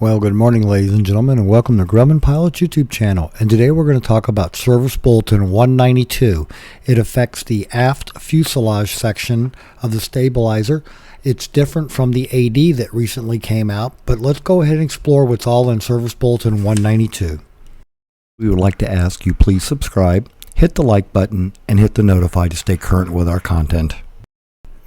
Well, good morning, ladies and gentlemen, and welcome to Grumman Pilot's YouTube channel. And today we're going to talk about Service Bulletin 192. It affects the aft fuselage section of the stabilizer. It's different from the AD that recently came out, but let's go ahead and explore what's all in Service Bulletin 192. We would like to ask you please subscribe, hit the like button, and hit the notify to stay current with our content.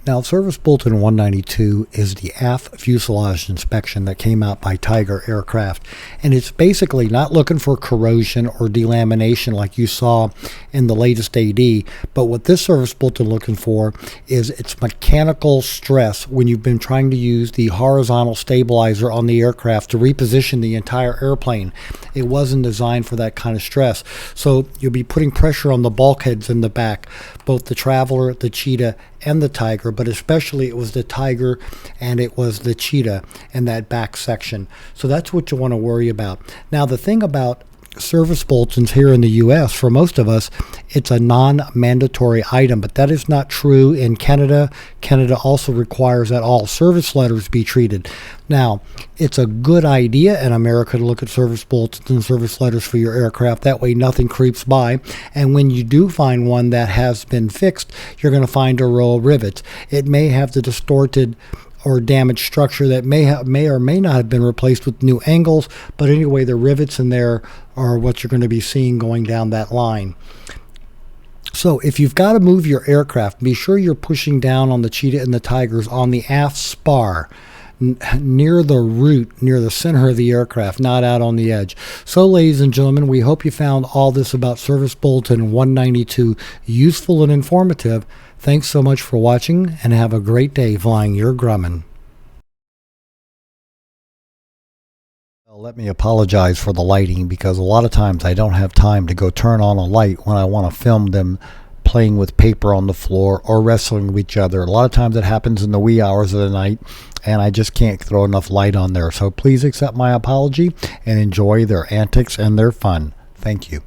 Now, Service Bulletin 192 is the Aft Fuselage Inspection that came out by Tiger Aircraft, and it's basically not looking for corrosion or delamination like you saw in the latest AD, but what this Service Bulletin is looking for is its mechanical stress when you've been trying to use the horizontal stabilizer on the aircraft to reposition the entire airplane. It wasn't designed for that kind of stress, so you'll be putting pressure on the bulkheads in the back, both the Traveler, the Cheetah, and the Tiger, but especially it was the Tiger and it was the Cheetah in that back section. So that's what you want to worry about. Now, the thing about service bulletins here in the US, for most of us, it's a non-mandatory item, but that is not true in Canada. Canada also requires that all service letters be treated. Now, it's a good idea in America to look at service bulletins and service letters for your aircraft. That way nothing creeps by. And when you do find one that has been fixed, you're going to find a row of rivets. It may have the distorted or damaged structure that may or may not have been replaced with new angles, but anyway, the rivets in there are what you're going to be seeing going down that line. So if you've got to move your aircraft, be sure you're pushing down on the Cheetah and the Tigers on the aft spar, near the root, near the center of the aircraft, not out on the edge. So, ladies and gentlemen, we hope you found all this about Service Bulletin 192 useful and informative. Thanks so much for watching, and have a great day flying your Grumman. Well, let me apologize for the lighting, because a lot of times I don't have time to go turn on a light when I want to film them playing with paper on the floor or wrestling with each other. A lot of times it happens in the wee hours of the night, and I just can't throw enough light on there. So please accept my apology and enjoy their antics and their fun. Thank you.